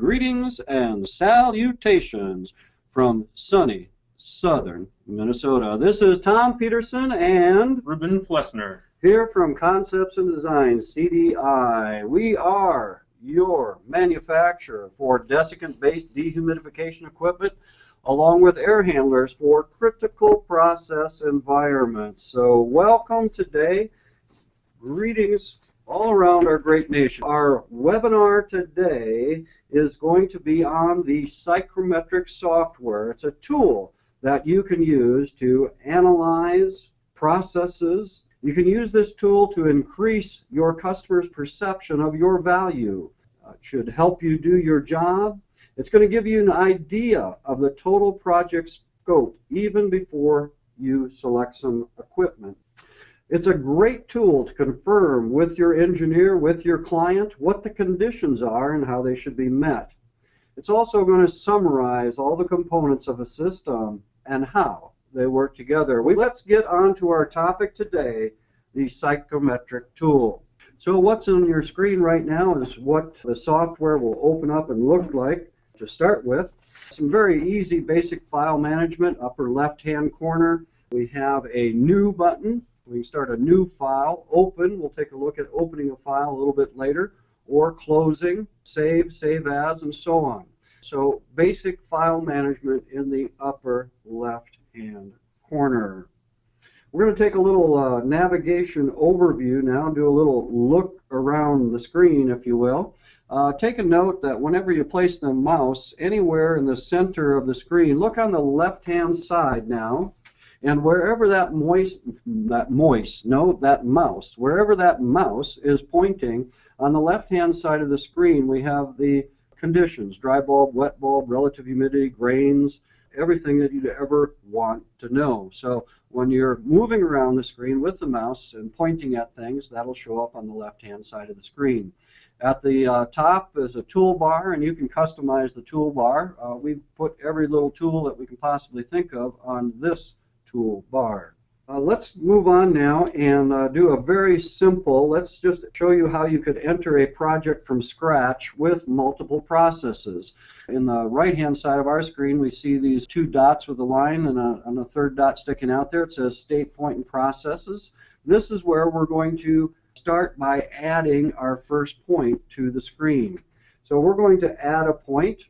Greetings and salutations from sunny southern Minnesota. This is Tom Peterson and Ruben Flessner here from Concepts and Designs, CDI. We are your manufacturer for desiccant-based dehumidification equipment along with air handlers for critical process environments. So welcome today. Greetings all around our great nation. Our webinar today is going to be on the Psychrometrics software. It's a tool that you can use to analyze processes. You can use this tool to increase your customer's perception of your value. It should help you do your job. It's going to give you an idea of the total project scope even before you select some equipment. It's a great tool to confirm with your engineer, with your client, what the conditions are and how they should be met. It's also going to summarize all the components of a system and how they work together. Let's get on to our topic today, the psychrometric tool. So what's on your screen right now is what the software will open up and look like to start with. Some very easy basic file management. Upper left-hand corner, we have a new button. We can start a new file, open. We'll take a look at opening a file a little bit later, or closing, save, save as, and so on. So basic file management in the upper left-hand corner. We're going to take a little navigation overview now and do a little look around the screen, if you will. Take a note that whenever you place the mouse anywhere in the center of the screen, look on the left-hand side now. And wherever that wherever that mouse is pointing, on the left-hand side of the screen, we have the conditions: dry bulb, wet bulb, relative humidity, grains, everything that you'd ever want to know. So when you're moving around the screen with the mouse and pointing at things, that'll show up on the left-hand side of the screen. At the top is a toolbar, and you can customize the toolbar. We've put every little tool that we can possibly think of on this toolbar. Let's move on now and do a very simple, let's just show you how you could enter a project from scratch with multiple processes. In the right hand side of our screen we see these two dots with a line and a third dot sticking out there. It says state, point, and processes. This is where we're going to start by adding our first point to the screen. So we're going to add a point.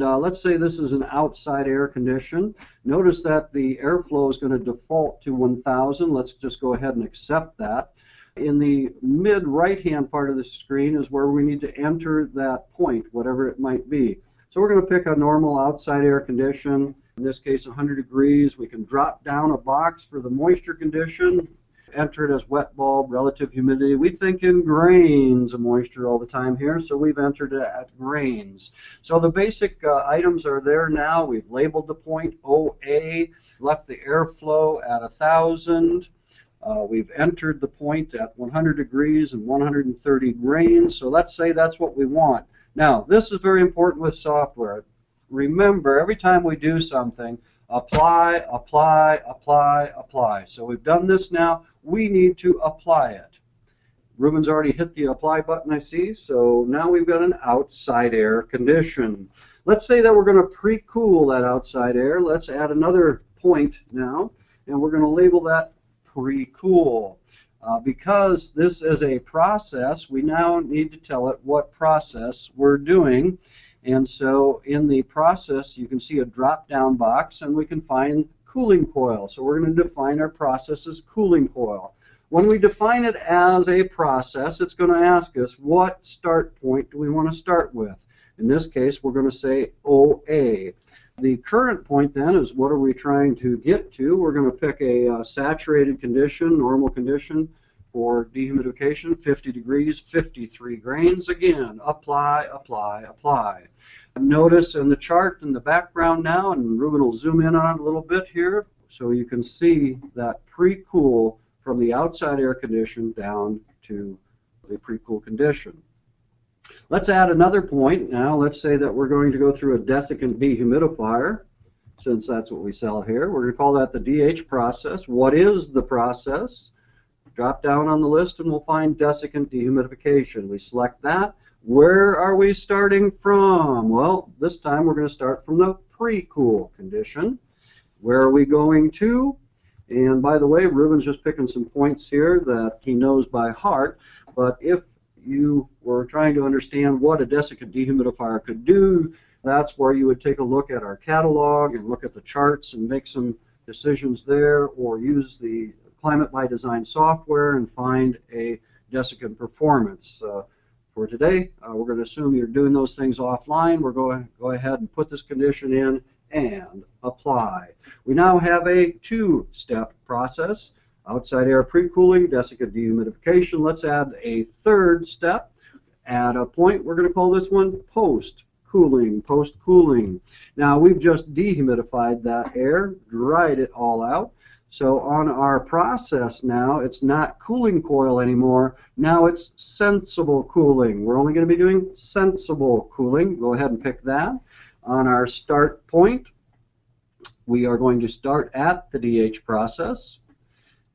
Let's say this is an outside air condition. Notice that the airflow is going to default to 1000. Let's just go ahead and accept that. In the mid right-hand part of the screen is where we need to enter that point, whatever it might be. So we're going to pick a normal outside air condition, in this case 100 degrees. We can drop down a box for the moisture condition. Enter it as wet bulb, relative humidity. We think in grains of moisture all the time here, so we've entered it at grains. So the basic items are there now. We've labeled the point OA, left the airflow at 1000. We've entered the point at 100 degrees and 130 grains, so let's say that's what we want. Now, this is very important with software. Remember, every time we do something, apply, apply, apply, apply. So we've done this now. We need to apply it. Ruben's already hit the apply button, I see. So now we've got an outside air condition. Let's say that we're going to pre-cool that outside air. Let's add another point now, and we're going to label that pre-cool. Because this is a process, we now need to tell it what process we're doing. And so in the process, you can see a drop-down box, and we can find cooling coil. So we're going to define our process as cooling coil. When we define it as a process, it's going to ask us what start point do we want to start with. In this case, we're going to say OA. The current point then is what are we trying to get to. We're going to pick a saturated condition, normal condition for dehumidification, 50 degrees, 53 grains. Again, apply, apply, apply. Notice in the chart in the background now, and Ruben will zoom in on it a little bit here, so you can see that pre-cool from the outside air condition down to the pre-cool condition. Let's add another point now. Let's say that we're going to go through a desiccant dehumidifier, since that's what we sell here. We're going to call that the DH process. What is the process? Drop down on the list and we'll find desiccant dehumidification. We select that. Where are we starting from? Well, this time we're going to start from the pre-cool condition. Where are we going to? And by the way, Ruben's just picking some points here that he knows by heart, but if you were trying to understand what a desiccant dehumidifier could do, that's where you would take a look at our catalog and look at the charts and make some decisions there, or use the Climate by Design software and find a desiccant performance. For today, we're going to assume you're doing those things offline. We're going to go ahead and put this condition in and apply. We now have a two-step process. Outside air pre-cooling, desiccant dehumidification. Let's add a third step. At a point, we're going to call this one post-cooling. Post-cooling. Now, we've just dehumidified that air, dried it all out. So on our process now, it's not cooling coil anymore. Now it's sensible cooling. We're only going to be doing sensible cooling. Go ahead and pick that. On our start point, we are going to start at the DH process.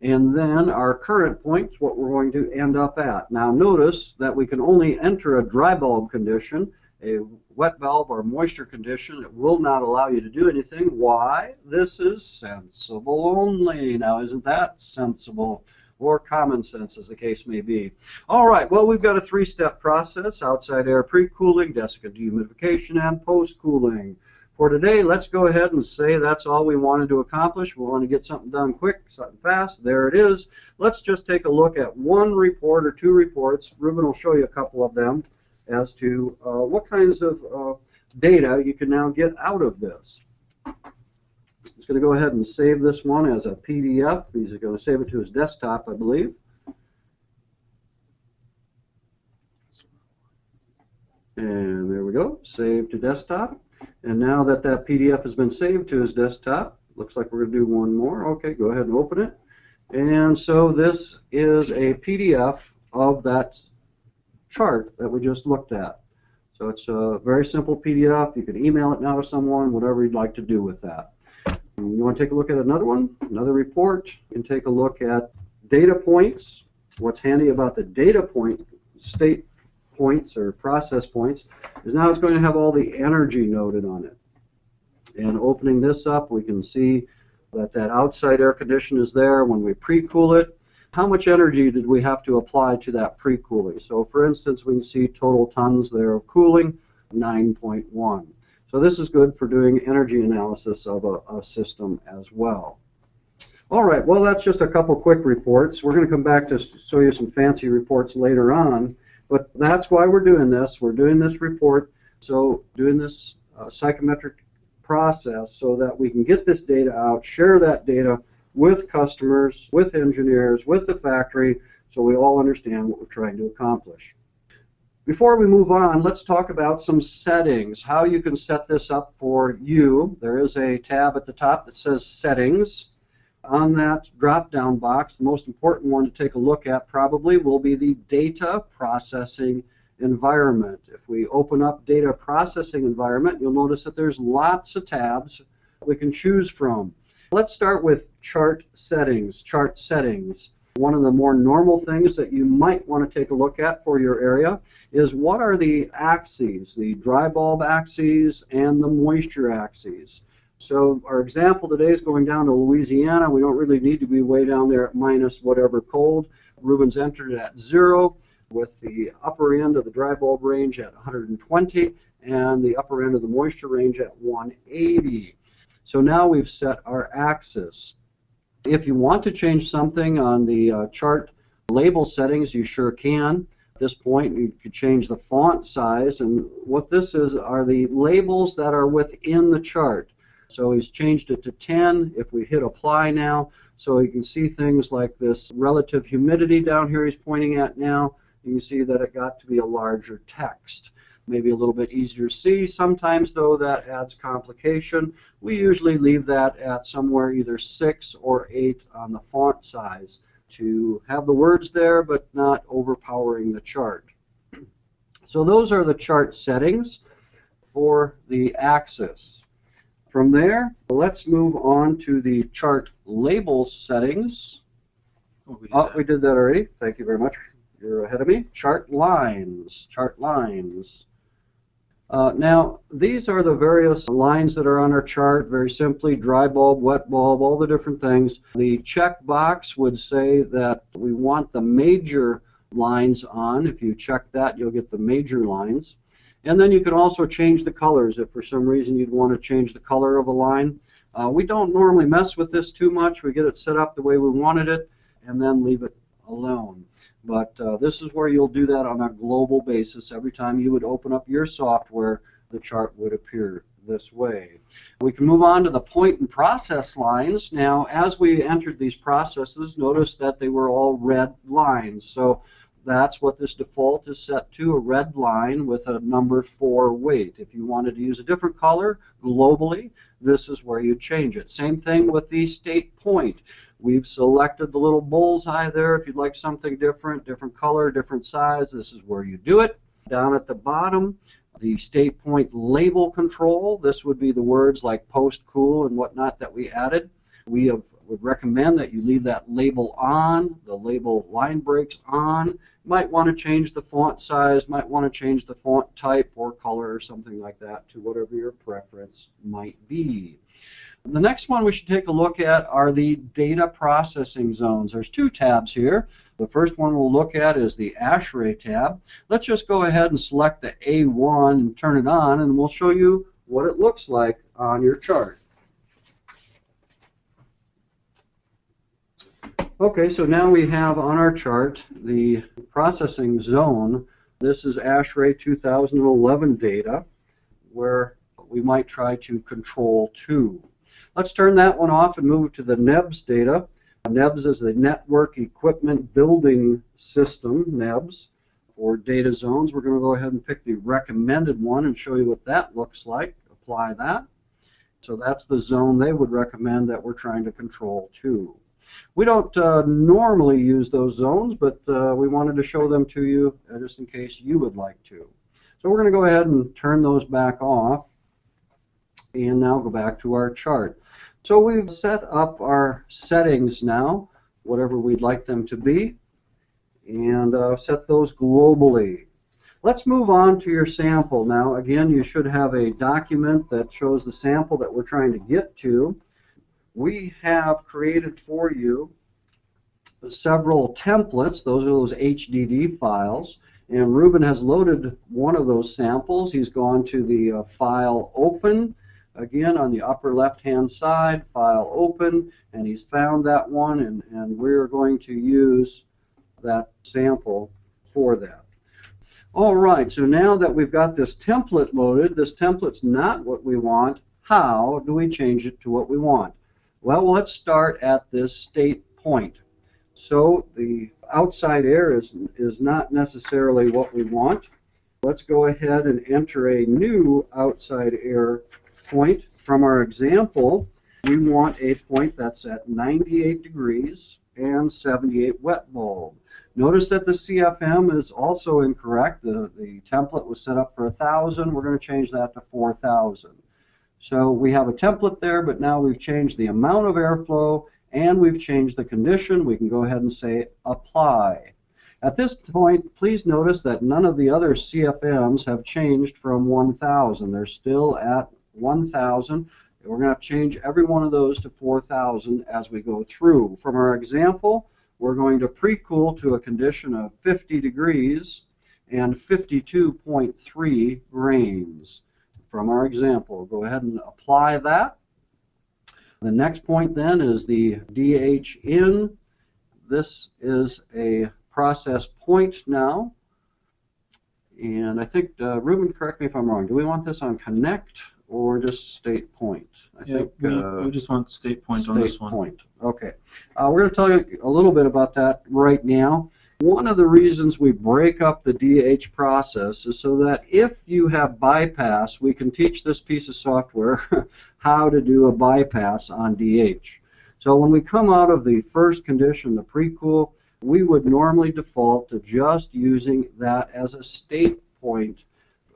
And then our current point is what we're going to end up at. Now notice that we can only enter a dry bulb condition. A wet bulb or moisture condition, it will not allow you to do anything. Why? This is sensible only. Now isn't that sensible? Or common sense, as the case may be. All right, well, we've got a three-step process: outside air pre-cooling, desiccant dehumidification, and post-cooling. For today, let's go ahead and say that's all we wanted to accomplish. We want to get something done quick, something fast. There it is. Let's just take a look at one report or two reports. Ruben will show you a couple of them as to what kinds of data you can now get out of this. He's going to go ahead and save this one as a PDF. He's going to save it to his desktop, I believe. And there we go, save to desktop. And now that that PDF has been saved to his desktop, looks like we're going to do one more. Okay, go ahead and open it. And so this is a PDF of that chart that we just looked at. So it's a very simple PDF. You can email it now to someone, whatever you'd like to do with that. You want to take a look at another one, another report. You can take a look at data points. What's handy about the data point, state points or process points, is now it's going to have all the energy noted on it. And opening this up, we can see that that outside air condition is there when we pre-cool it. How much energy did we have to apply to that pre-cooling? So for instance, we can see total tons there of cooling, 9.1. So this is good for doing energy analysis of a system as well. All right, well, that's just a couple quick reports. We're going to come back to show you some fancy reports later on, but that's why we're doing this. We're doing this report, so doing this psychometric process so that we can get this data out, share that data with customers, with engineers, with the factory, so we all understand what we're trying to accomplish. Before we move on, let's talk about some settings, how you can set this up for you. There is a tab at the top that says Settings. On that drop-down box, the most important one to take a look at probably will be the Data Processing Environment. If we open up Data Processing Environment, you'll notice that there's lots of tabs we can choose from. Let's start with Chart Settings. Chart Settings. One of the more normal things that you might want to take a look at for your area is what are the axes, the dry bulb axes and the moisture axes. So our example today is going down to Louisiana. We don't really need to be way down there at minus whatever cold. Ruben's entered it at 0 with the upper end of the dry bulb range at 120 and the upper end of the moisture range at 180. So now we've set our axis. If you want to change something on the chart label settings, you sure can. At this point, you could change the font size, and what this is are the labels that are within the chart. So he's changed it to 10. If we hit apply now, so you can see things like this relative humidity down here he's pointing at now. You can see that it got to be a larger text. Maybe a little bit easier to see. Sometimes, though, that adds complication. We usually leave that at somewhere either 6 or 8 on the font size to have the words there but not overpowering the chart. So those are the chart settings for the axis. From there, let's move on to the chart label settings. We did that already. Thank you very much. you're ahead of me. Chart lines. Chart lines. Now, these are the various lines that are on our chart. Very simply, dry bulb, wet bulb, all the different things. The check box would say that we want the major lines on. If you check that, you'll get the major lines. And then you can also change the colors if for some reason you'd want to change the color of a line. We don't normally mess with this too much. We get it set up the way we wanted it and then leave it alone. But this is where you'll do that on a global basis. Every time you would open up your software, the chart would appear this way. We can move on to the point and process lines. Now, as we entered these processes, notice that they were all red lines. So that's what this default is set to, a red line with a number 4 weight. If you wanted to use a different color globally, this is where you change it. Same thing with the state point. We've selected the little bullseye there. If you'd like something different, different color, different size, this is where you do it. Down at the bottom, the state point label control. This would be the words like post, cool, and whatnot that we added. We would recommend that you leave that label on, the label line breaks on. Might want to change the font size, might want to change the font type or color or something like that to whatever your preference might be. The next one we should take a look at are the data processing zones. There's 2 tabs here. The first one we'll look at is the ASHRAE tab. Let's just go ahead and select the A1 and turn it on, and we'll show you what it looks like on your chart. Okay, so now we have on our chart the processing zone. This is ASHRAE 2011 data, where we might try to control 2. Let's turn that one off and move to the NEBS data. NEBS is the Network Equipment Building System, NEBS, for data zones. We're going to go ahead and pick the recommended one and show you what that looks like. Apply that. So that's the zone they would recommend that we're trying to control too. We don't normally use those zones, but we wanted to show them to you just in case you would like to. So we're going to go ahead and turn those back off and now go back to our chart. So we've set up our settings now, whatever we'd like them to be, and set those globally. Let's move on to your sample now. Again, you should have a document that shows the sample that we're trying to get to. We have created for you several templates. Those are those HDD files. And Ruben has loaded one of those samples. He's gone to the File Open. Again, on the upper left-hand side, File Open, and he's found that one, and we're going to use that sample for that. All right, so now that we've got this template loaded, this template's not what we want. How do we change it to what we want? Well, let's start at this state point. So the outside air is not necessarily what we want. Let's go ahead and enter a new outside air point. From our example, we want a point that's at 98 degrees and 78 wet bulb. Notice that the CFM is also incorrect. The template was set up for 1,000. We're going to change that to 4,000. So we have a template there, but now we've changed the amount of airflow and we've changed the condition. We can go ahead and say apply. At this point, please notice that none of the other CFMs have changed from 1,000. They're still at 1,000. We're going to have to change every one of those to 4,000 as we go through. From our example, we're going to pre-cool to a condition of 50 degrees and 52.3 grains. From our example, go ahead and apply that. The next point then is the DH in. This is a process point now. And I think, Ruben, correct me if I'm wrong, do we want this on connect or just state point? I think we just want state point on this one. Point. Okay. We're going to tell you a little bit about that right now. One of the reasons we break up the DH process is so that if you have bypass, we can teach this piece of software how to do a bypass on DH. So when we come out of the first condition, the pre-cool, we would normally default to just using that as a state point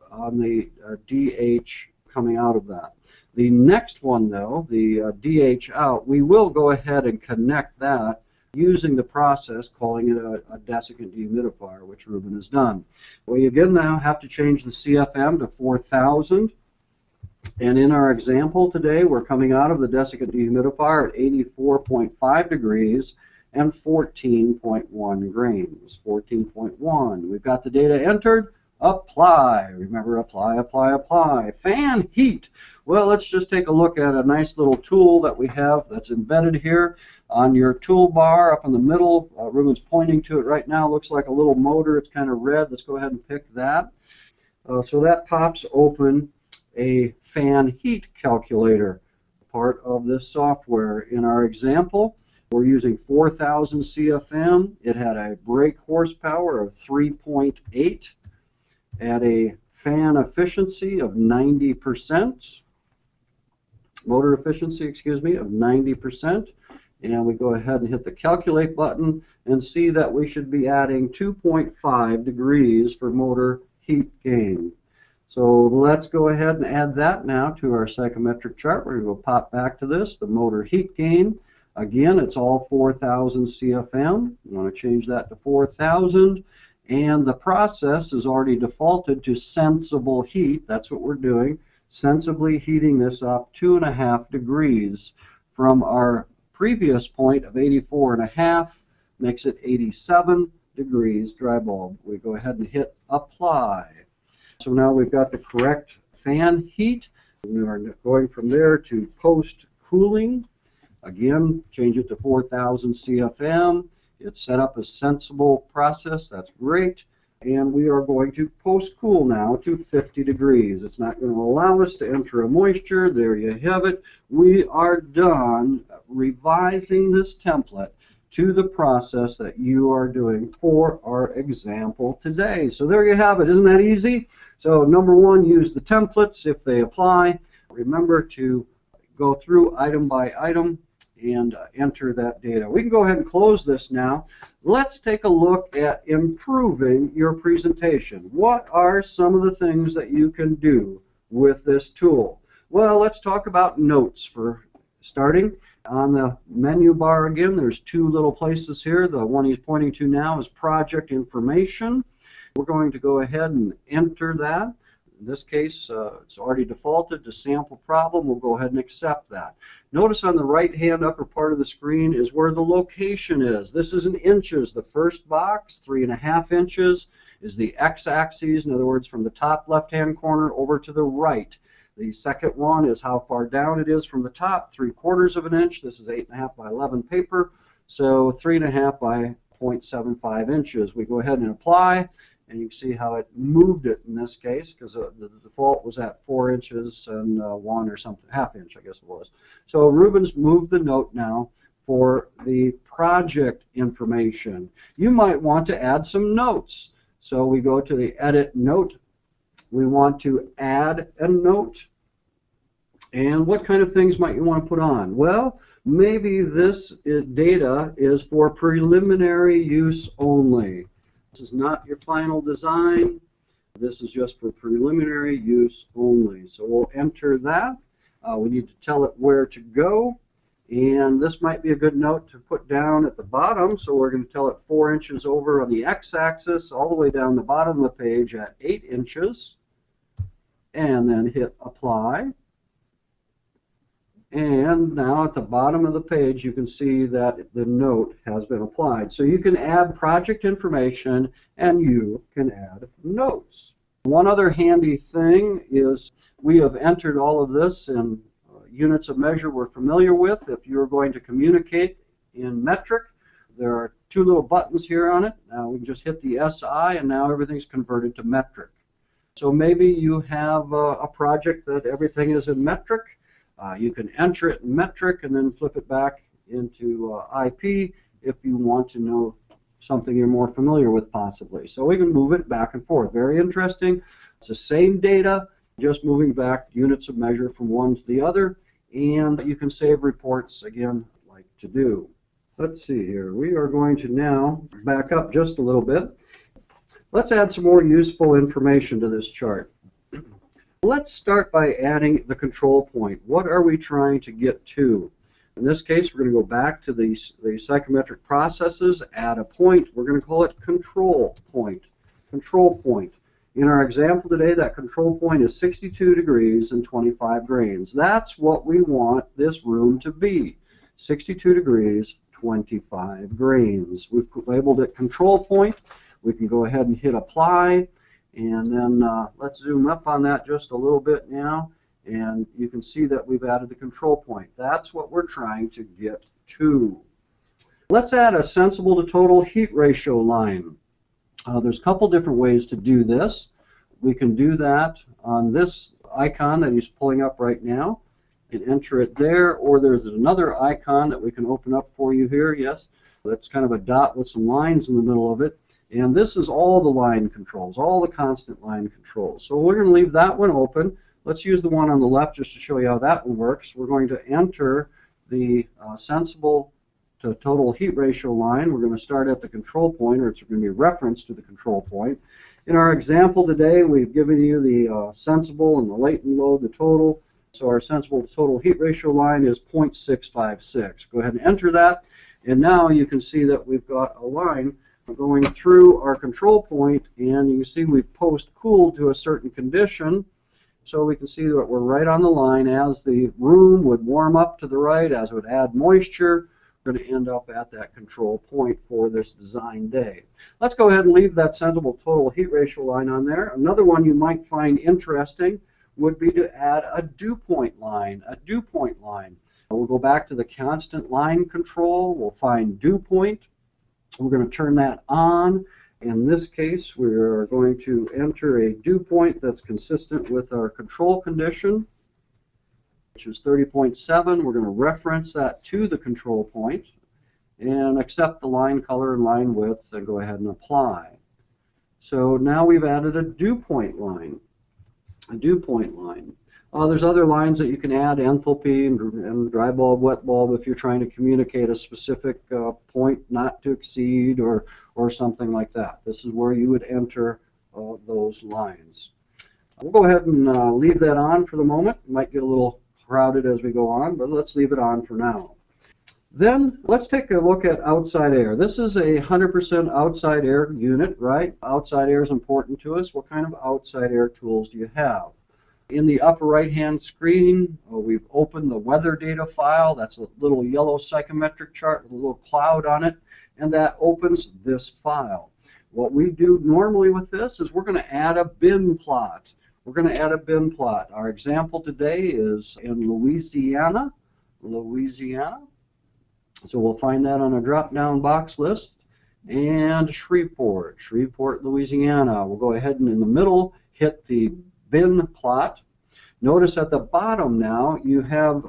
on the DH coming out of that. The next one, though, the DH out, we will go ahead and connect that using the process, calling it a desiccant dehumidifier, which Ruben has done. We again now have to change the CFM to 4,000. And in our example today, we're coming out of the desiccant dehumidifier at 84.5 degrees and 14.1 grains. 14.1. We've got the data entered. Apply. Remember, apply, apply, apply. Fan heat. Well, let's just take a look at a nice little tool that we have that's embedded here on your toolbar up in the middle. Ruben's pointing to it right now. Looks like a little motor. It's kind of red. Let's go ahead and pick that. So that pops open a fan heat calculator, part of this software. In our example, we're using 4,000 CFM. It had a brake horsepower of 3.8 at a fan efficiency of 90%, motor efficiency, excuse me, of 90%. And we go ahead and hit the calculate button and see that we should be adding 2.5 degrees for motor heat gain. So let's go ahead and add that now to our psychrometric chart. We're going to go pop back to this, the motor heat gain. Again, it's all 4,000 CFM. You want to change that to 4,000. And the process is already defaulted to sensible heat. That's what we're doing. Sensibly heating this up 2.5 degrees from our previous point of 84.5, makes it 87 degrees dry bulb. We go ahead and hit apply. So now we've got the correct fan heat. We are going from there to post cooling. Again, change it to 4,000 CFM. It's set up a sensible process. That's great. And we are going to post cool now to 50 degrees. It's not going to allow us to enter a moisture. There you have it. We are done revising this template to the process that you are doing for our example today. So there you have it. Isn't that easy? So number one, use the templates if they apply. Remember to go through item by item and enter that data. We can go ahead and close this now. Let's take a look at improving your presentation. What are some of the things that you can do with this tool? Well, let's talk about notes for starting. On the menu bar again, there's two little places here. The one he's pointing to now is project information. We're going to go ahead and enter that. In this case, it's already defaulted to sample problem. We'll go ahead and accept that. Notice on the right-hand upper part of the screen is where the location is. This is in inches. The first box, 3.5 inches, is the x-axis. In other words, from the top left-hand corner over to the right. The second one is how far down it is from the top, 3/4 of an inch. This is 8.5 by 11 paper, so 3.5 by 0.75 inches. We go ahead and apply. And you can see how it moved it in this case, because the default was at 4 inches and 1 or something, ½ inch, I guess it was. So Ruben's moved the note now for the project information. You might want to add some notes. So we go to the edit note. We want to add a note. And what kind of things might you want to put on? Well, maybe this data is for preliminary use only. This is not your final design. This is just for preliminary use only. So we'll enter that. We need to tell it where to go. And this might be a good note to put down at the bottom. So we're going to tell it 4 inches over on the x-axis, all the way down the bottom of the page at 8 inches. And then hit apply. And now at the bottom of the page, you can see that the note has been applied. So you can add project information and you can add notes. One other handy thing is we have entered all of this in units of measure we're familiar with. If you're going to communicate in metric, there are two little buttons here on it. Now we can just hit the SI and now everything's converted to metric. So maybe you have a project that everything is in metric. You can enter it in metric and then flip it back into IP if you want to know something you're more familiar with possibly. So we can move it back and forth. Very interesting. It's the same data, just moving back units of measure from one to the other. And you can save reports, again, like to do. Let's see here. We are going to now back up just a little bit. Let's add some more useful information to this chart. Let's start by adding the control point. What are we trying to get to? In this case, we're going to go back to the psychrometric processes, add a point. We're going to call it control point. Control point. In our example today, that control point is 62 degrees and 25 grains. That's what we want this room to be. 62 degrees, 25 grains. We've labeled it control point. We can go ahead and hit apply, and then let's zoom up on that just a little bit now, and you can see that we've added the control point. That's what we're trying to get to. Let's add a sensible to total heat ratio line. There's a couple different ways to do this. We can do that on this icon that he's pulling up right now. You can enter it there, or there's another icon that we can open up for you here. Yes, that's kind of a dot with some lines in the middle of it. And this is all the line controls, all the constant line controls. So we're going to leave that one open. Let's use the one on the left just to show you how that one works. We're going to enter the sensible to total heat ratio line. We're going to start at the control point, or it's going to be referenced to the control point. In our example today, we've given you the sensible and the latent load, the total. So our sensible to total heat ratio line is 0.656. Go ahead and enter that, and now you can see that we've got a line going through our control point, and you can see we've post-cooled to a certain condition. So we can see that we're right on the line. As the room would warm up to the right, as it would add moisture, we're going to end up at that control point for this design day. Let's go ahead and leave that sensible total heat ratio line on there. Another one you might find interesting would be to add a dew point line. A dew point line. We'll go back to the constant line control. We'll find dew point. We're going to turn that on. In this case, we're going to enter a dew point that's consistent with our control condition, which is 30.7. We're going to reference that to the control point and accept the line color and line width and go ahead and apply. So now we've added a dew point line. A dew point line. There's other lines that you can add, enthalpy and dry bulb, wet bulb, if you're trying to communicate a specific point not to exceed or something like that. This is where you would enter those lines. We'll go ahead and leave that on for the moment. It might get a little crowded as we go on, but let's leave it on for now. Then let's take a look at outside air. This is a 100% outside air unit, right? Outside air is important to us. What kind of outside air tools do you have? In the upper right-hand screen, we've opened the weather data file. That's a little yellow psychrometric chart with a little cloud on it, and that opens this file. What we do normally with this is we're going to add a bin plot. We're going to add a bin plot. Our example today is in Louisiana. So we'll find that on a drop-down box list. And Shreveport, Louisiana. We'll go ahead and in the middle hit the bin plot. Notice at the bottom now you have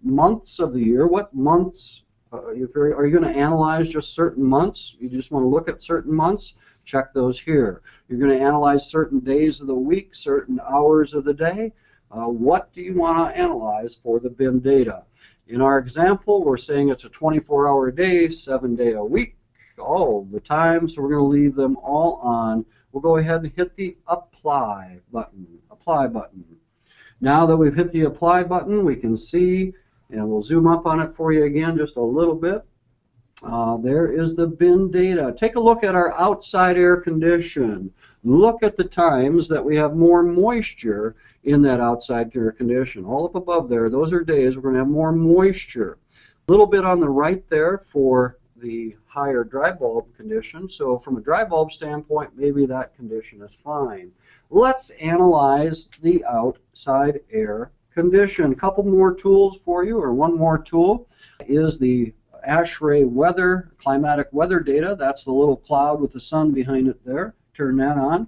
months of the year. What months? Are you going to analyze just certain months? You just want to look at certain months? Check those here. You're going to analyze certain days of the week, certain hours of the day. What do you want to analyze for the bin data? In our example, we're saying it's a 24-hour day, 7-day a week, all the time, so we're going to leave them all on. We'll go ahead and hit the apply button. Now that we've hit the apply button, we can see, and we'll zoom up on it for you again just a little bit. There is the bin data. Take a look at our outside air condition. Look at the times that we have more moisture in that outside air condition. All up above there, those are days we're going to have more moisture. A little bit on the right there for the higher dry bulb condition. So from a dry bulb standpoint, maybe that condition is fine. Let's analyze the outside air condition. A couple more tools for you, or one more tool is the ASHRAE weather, climatic weather data. That's the little cloud with the sun behind it there. Turn that on.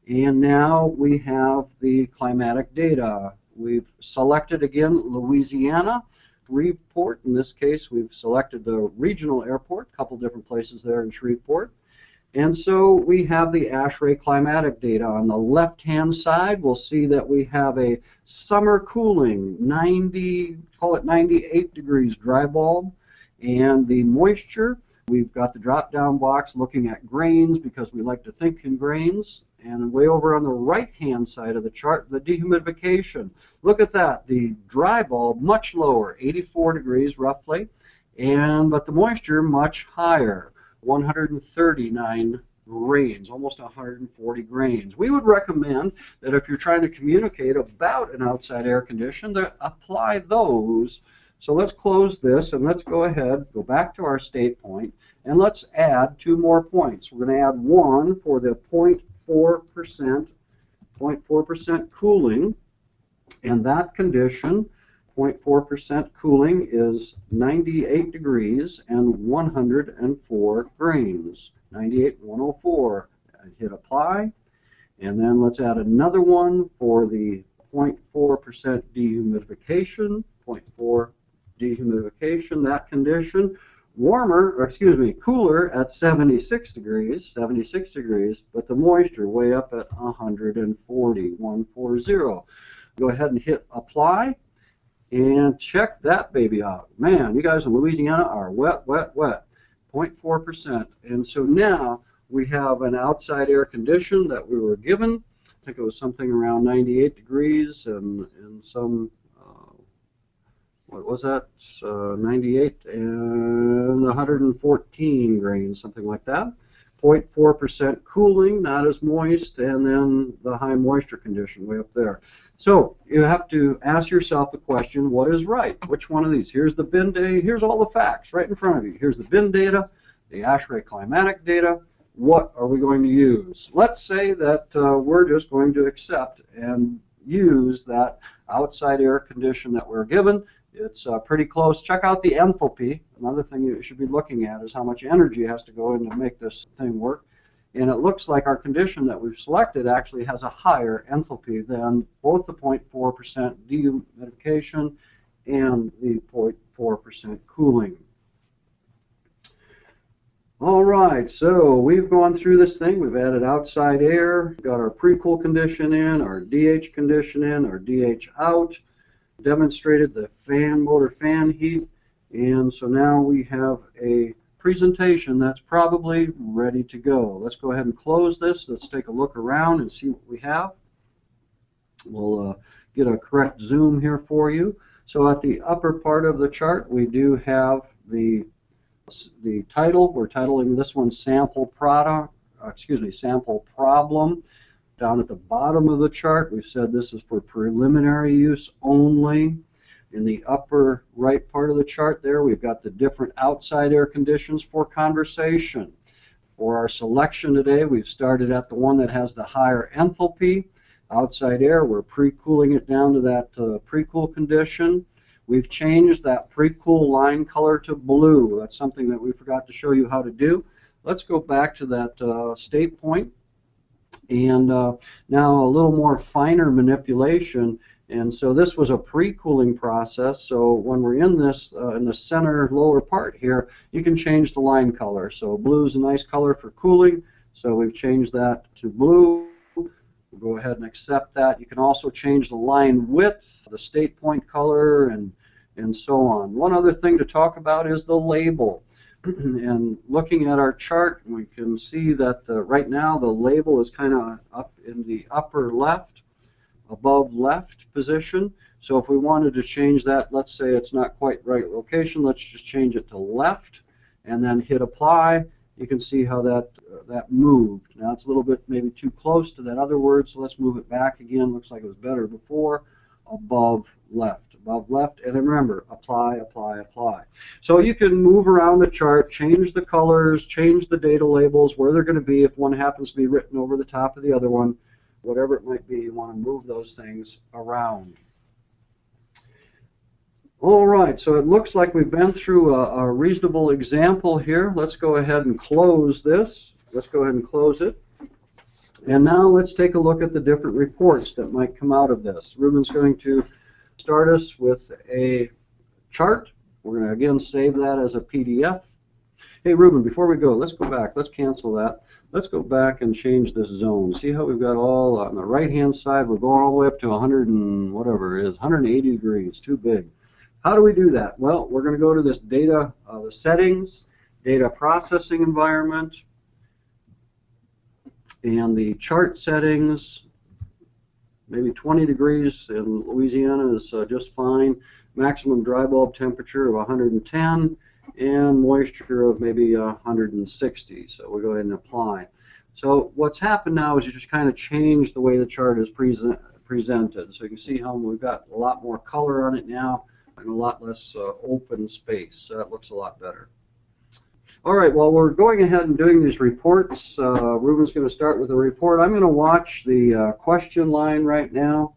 And now we have the climatic data. We've selected again Louisiana, Shreveport. In this case, we've selected the regional airport, a couple different places there in Shreveport. And so we have the ASHRAE climatic data. On the left-hand side, we'll see that we have a summer cooling, 90, call it 98 degrees dry bulb. And the moisture, we've got the drop-down box looking at grains because we like to think in grains. And way over on the right-hand side of the chart, the dehumidification. Look at that. The dry bulb much lower, 84 degrees roughly, but the moisture much higher, 139 grains, almost 140 grains. We would recommend that if you're trying to communicate about an outside air condition, to apply those. So let's close this and let's go ahead, go back to our state point, and let's add 2 more points. We're going to add one for the 0.4% cooling, and that condition, 0.4% cooling, is 98 degrees and 104 grains. 98, 104. Hit apply, and then let's add another one for the 0.4% dehumidification. 0.4 dehumidification, that condition, cooler at 76 degrees, but the moisture way up at 140. Go ahead and hit apply, and check that baby out. Man, you guys in Louisiana are wet, wet, wet. 0.4%. And so now we have an outside air condition that we were given. I think it was something around 98 degrees and some, what was that? 98 and 114 grains, something like that. 0.4% cooling, not as moist, and then the high moisture condition way up there. So you have to ask yourself the question, what is right? Which one of these? Here's the bin data. Here's all the facts right in front of you. Here's the bin data, the ASHRAE climatic data. What are we going to use? Let's say that we're just going to accept and use that outside air condition that we're given. It's pretty close. Check out the enthalpy. Another thing you should be looking at is how much energy has to go in to make this thing work. And it looks like our condition that we've selected actually has a higher enthalpy than both the 0.4% dehumidification and the 0.4% cooling. All right, so we've gone through this thing. We've added outside air, got our pre-cool condition in, our DH condition in, our DH out, demonstrated the motor fan heat, and so now we have a presentation that's probably ready to go. Let's go ahead and close this. Let's take a look around and see what we have. We'll get a correct zoom here for you. So at the upper part of the chart, we do have the title. We're titling this one sample problem. Down at the bottom of the chart, we've said this is for preliminary use only. In the upper right part of the chart there, we've got the different outside air conditions for conversation. For our selection today, we've started at the one that has the higher enthalpy. Outside air, we're pre-cooling it down to that pre-cool condition. We've changed that pre-cool line color to blue. That's something that we forgot to show you how to do. Let's go back to that state point. And now a little more finer manipulation. And so this was a pre-cooling process. So when we're in this, in the center lower part here, you can change the line color. So blue is a nice color for cooling. So we've changed that to blue. We'll go ahead and accept that. You can also change the line width, the state point color, and so on. One other thing to talk about is the label. And looking at our chart, we can see that right now the label is kind of up in the upper left, above left position. So if we wanted to change that, let's say it's not quite right location, let's just change it to left and then hit apply. You can see how that moved. Now it's a little bit maybe too close to that other word, so let's move it back again. Looks like it was better before. Above left. Above left, and then remember, apply, apply, apply. So you can move around the chart, change the colors, change the data labels, where they're going to be if one happens to be written over the top of the other one. Whatever it might be, you want to move those things around. All right, so it looks like we've been through a reasonable example here. Let's go ahead and close this. Let's go ahead and close it. And now let's take a look at the different reports that might come out of this. Ruben's going to start us with a chart. We're going to again save that as a PDF. Hey Ruben, before we go, let's go back. Let's cancel that. Let's go back and change this zone. See how we've got all on the right hand side, we're going all the way up to 100 and whatever it is, 180 degrees, too big. How do we do that? Well, we're going to go to this data, the settings, data processing environment, And the chart settings, maybe 20 degrees in Louisiana is just fine. Maximum dry bulb temperature of 110 and moisture of maybe 160. So we'll go ahead and apply. So what's happened now is you just kind of change the way the chart is presented. So you can see how we've got a lot more color on it now and a lot less open space. So that looks a lot better. All right, well, we're going ahead and doing these reports. Ruben's going to start with a report. I'm going to watch the question line right now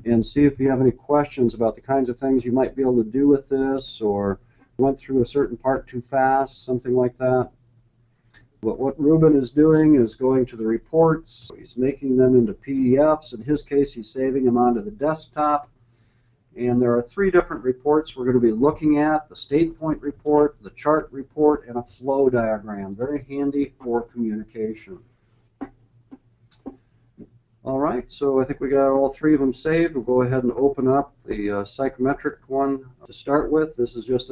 and see if you have any questions about the kinds of things you might be able to do with this, or went through a certain part too fast, something like that. But what Ruben is doing is going to the reports. He's making them into PDFs. In his case, he's saving them onto the desktop. And there are 3 different reports we're going to be looking at: the state point report, the chart report, and a flow diagram. Very handy for communication. All right, so I think we got all 3 of them saved. We'll go ahead and open up the psychometric one to start with. This is just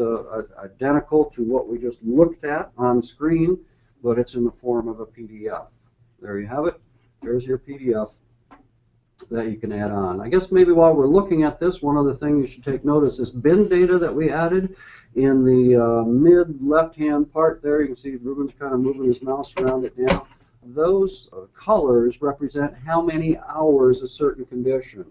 identical to what we just looked at on screen, but it's in the form of a PDF. There you have it. There's your PDF that you can add on. I guess maybe while we're looking at this, one other thing you should take notice is bin data that we added in the mid left-hand part there. You can see Ruben's kind of moving his mouse around it now. Those colors represent how many hours a certain condition.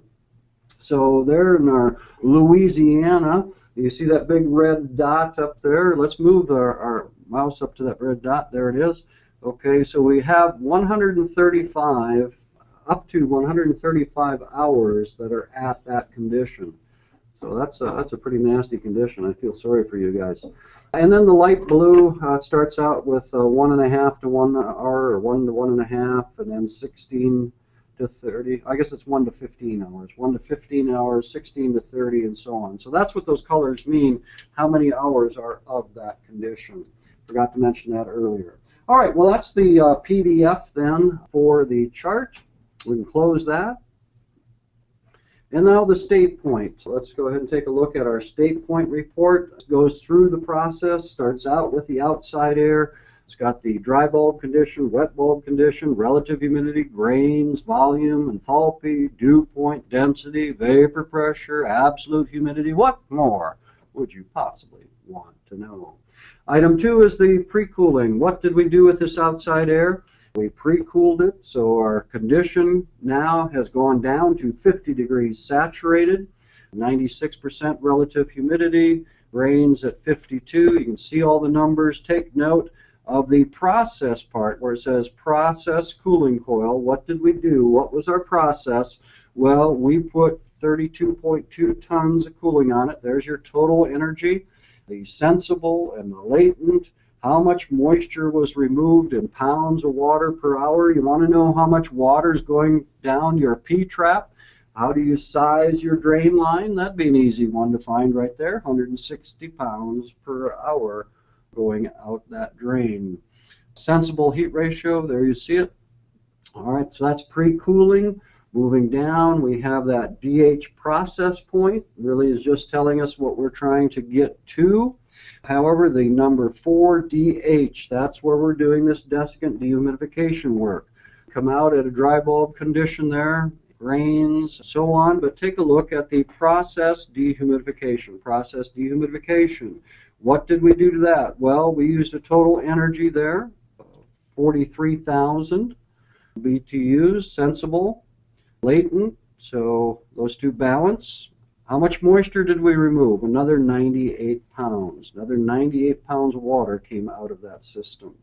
So there in our Louisiana, you see that big red dot up there. Let's move our mouse up to that red dot. There it is. Okay, so we have 135 up to 135 hours that are at that condition. So that's a pretty nasty condition. I feel sorry for you guys. And then the light blue, it starts out with 1.5 to 1 hour, or 1 to 1.5, and then 16 to 30. I guess it's 1 to 15 hours. 1 to 15 hours, 16 to 30, and so on. So that's what those colors mean, how many hours are of that condition. Forgot to mention that earlier. All right, well, that's the PDF then for the chart. We can close that. And now the state point. Let's go ahead and take a look at our state point report. It goes through the process, starts out with the outside air. It's got the dry bulb condition, wet bulb condition, relative humidity, grains, volume, enthalpy, dew point, density, vapor pressure, absolute humidity. What more would you possibly want to know? Item 2 is the pre-cooling. What did we do with this outside air? We pre-cooled it, so our condition now has gone down to 50 degrees saturated, 96% relative humidity, grains at 52. You can see all the numbers. Take note of the process part where it says process cooling coil. What did we do? What was our process? Well, we put 32.2 tons of cooling on it. There's your total energy, the sensible and the latent. How much moisture was removed in pounds of water per hour? You want to know how much water is going down your P-trap? How do you size your drain line? That'd be an easy one to find right there. 160 pounds per hour going out that drain. Sensible heat ratio, there you see it. All right, so that's pre-cooling. Moving down, we have that DH process point. Really is just telling us what we're trying to get to. However, the number 4, DH, that's where we're doing this desiccant dehumidification work. Come out at a dry bulb condition there, grains, so on, but take a look at the process dehumidification. Process dehumidification. What did we do to that? Well, we used a total energy there, 43,000 BTUs, sensible, latent, so those two balance. How much moisture did we remove? Another 98 pounds. Another 98 pounds of water came out of that system.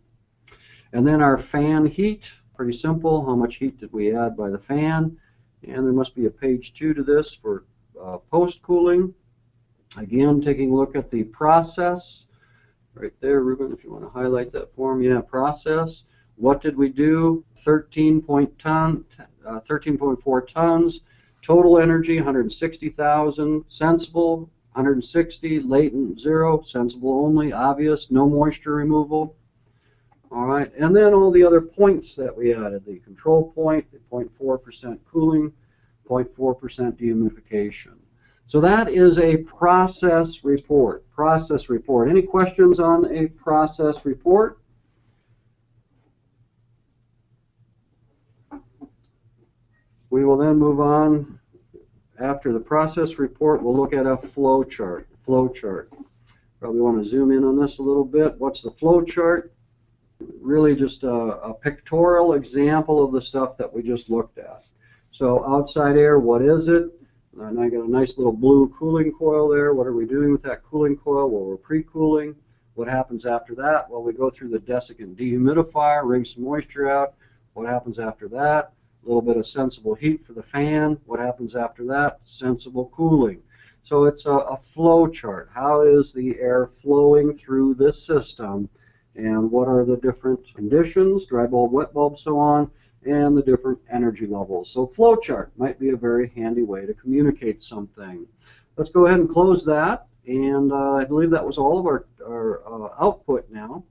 And then our fan heat, pretty simple. How much heat did we add by the fan? And there must be a page 2 to this for post-cooling. Again, taking a look at the process. Right there, Ruben, if you want to highlight that for me. Yeah, process. What did we do? 13.4 tons. Total energy, 160,000. Sensible, 160. Latent, 0. Sensible only, obvious. No moisture removal. All right, and then all the other points that we added. The control point, the 0.4% cooling, 0.4% dehumidification. So that is a process report. Process report. Any questions on a process report? We will then move on. After the process report, we'll look at a flow chart. Probably want to zoom in on this a little bit. What's the flow chart? Really just a pictorial example of the stuff that we just looked at. So outside air, what is it? And I got a nice little blue cooling coil there. What are we doing with that cooling coil? Well, we're pre-cooling. What happens after that? Well, we go through the desiccant dehumidifier, wring some moisture out. What happens after that? A little bit of sensible heat for the fan. What happens after that? Sensible cooling. So it's a flow chart. How is the air flowing through this system? And what are the different conditions, dry bulb, wet bulb, so on, and the different energy levels. So flow chart might be a very handy way to communicate something. Let's go ahead and close that. And I believe that was all of our output now.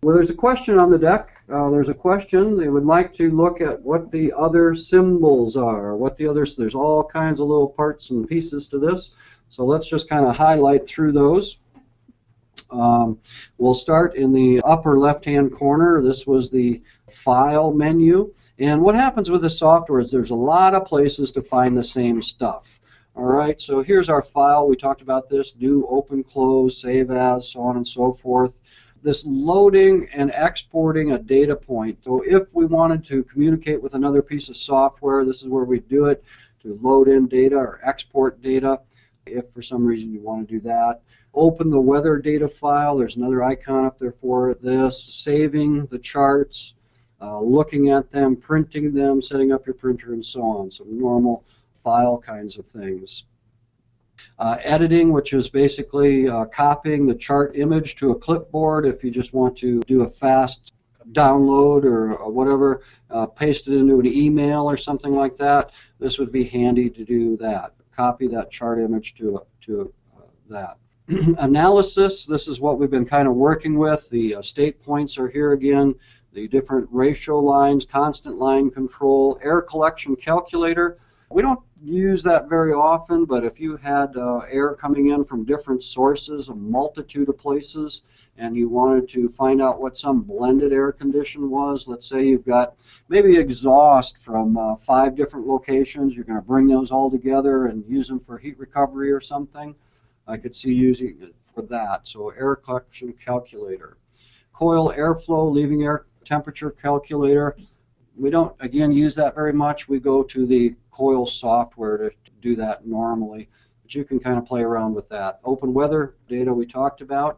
Well, there's a question on the deck. There's a question. They would like to look at what the other symbols are. There's all kinds of little parts and pieces to this. So let's just kind of highlight through those. We'll start in the upper left-hand corner. This was the file menu. And what happens with the software is there's a lot of places to find the same stuff. All right, so here's our file. We talked about this: new, open, close, save as, so on and so forth. This loading and exporting a data point. So if we wanted to communicate with another piece of software, this is where we do it, to load in data or export data, if for some reason you want to do that. Open the weather data file. There's another icon up there for this. Saving the charts, looking at them, printing them, setting up your printer, and so on. So normal file kinds of things. Editing, which is basically copying the chart image to a clipboard if you just want to do a fast download or whatever, paste it into an email or something like that. This would be handy to do that. Copy that chart image to that. Analysis, this is what we've been kind of working with. The state points are here again. The different ratio lines, constant line control, air collection calculator. We don't use that very often, but if you had air coming in from different sources, a multitude of places, and you wanted to find out what some blended air condition was, let's say you've got maybe exhaust from 5 different locations, you're going to bring those all together and use them for heat recovery or something. I could see using it for that. So air collection calculator. Coil airflow, leaving air temperature calculator. We don't, again, use that very much. We go to the coil software to do that normally. But you can kind of play around with that. Open weather data we talked about.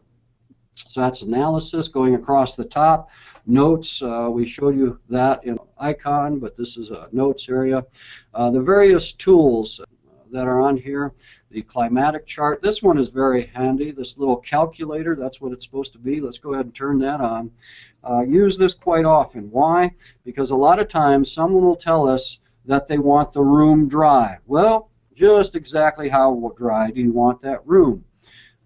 So that's analysis going across the top. Notes, we showed you that in icon, but this is a notes area. The various tools that are on here. The climatic chart. This one is very handy. This little calculator, that's what it's supposed to be. Let's go ahead and turn that on. Use this quite often. Why? Because a lot of times someone will tell us that they want the room dry. Well, just exactly how dry do you want that room?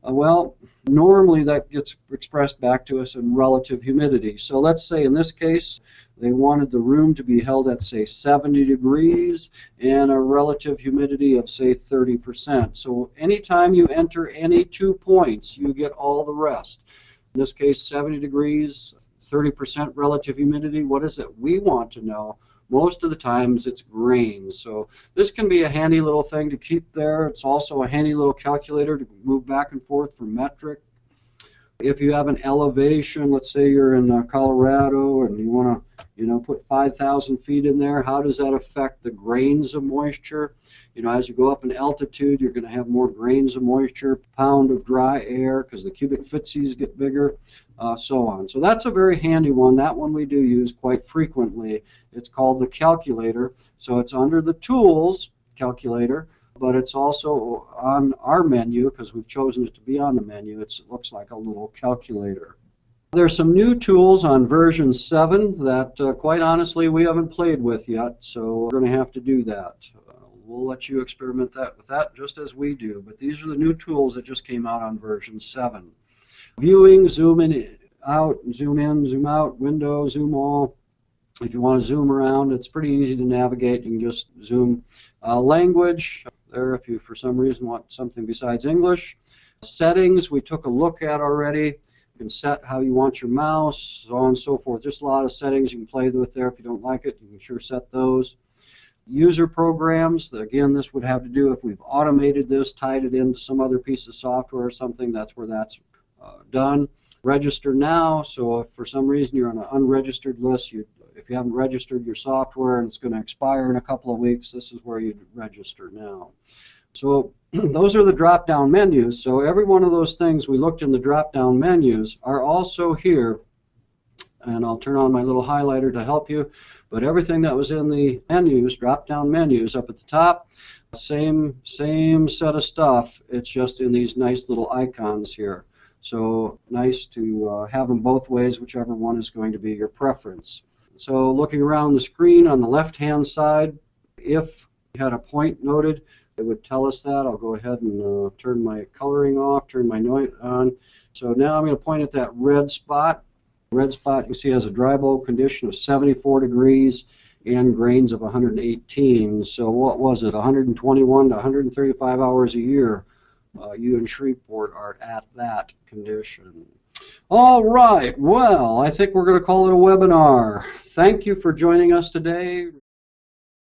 Well, normally that gets expressed back to us in relative humidity. So let's say in this case, they wanted the room to be held at, say, 70 degrees and a relative humidity of, say, 30%. So anytime you enter any 2 points, you get all the rest. In this case, 70 degrees, 30% relative humidity. What is it we want to know? Most of the times it's grains. So this can be a handy little thing to keep there. It's also a handy little calculator to move back and forth for metric. If you have an elevation, let's say you're in Colorado and you want to, put 5,000 feet in there, how does that affect the grains of moisture? As you go up in altitude, you're going to have more grains of moisture, pound of dry air, because the cubic footsies get bigger, so on. So that's a very handy one. That one we do use quite frequently. It's called the calculator. So it's under the tools, calculator, but it's also on our menu because we've chosen it to be on the menu. It looks like a little calculator. There's some new tools on version 7 that, quite honestly, we haven't played with yet, so we're going to have to do that. We'll let you experiment with that just as we do, but these are the new tools that just came out on version 7. Viewing, zoom in, out, zoom in, zoom out, window, zoom all. If you want to zoom around, it's pretty easy to navigate. You can just zoom. Language, there if you for some reason want something besides English. Settings, we took a look at already. You can set how you want your mouse, so on and so forth. There's a lot of settings you can play with there. If you don't like it, you can sure set those. user programs. Again, this would have to do if we've automated this, tied it into some other piece of software or something. That's where that's done. Register now. So if for some reason you're on an unregistered list, if you haven't registered your software and it's going to expire in a couple of weeks, this is where you register now. So those are the drop-down menus. So every one of those things we looked in the drop-down menus are also here. And I'll turn on my little highlighter to help you. But everything that was in the menus, drop-down menus up at the top, same set of stuff. It's just in these nice little icons here. So nice to have them both ways, whichever one is going to be your preference. So looking around the screen on the left-hand side, if you had a point noted, it would tell us that. I'll go ahead and turn my coloring off, turn my noise on. So now I'm going to point at that red spot. Red spot you see has a dry bulb condition of 74 degrees and grains of 118. So what was it, 121 to 135 hours a year? You in Shreveport are at that condition. All right, well, I think we're going to call it a webinar. Thank you for joining us today.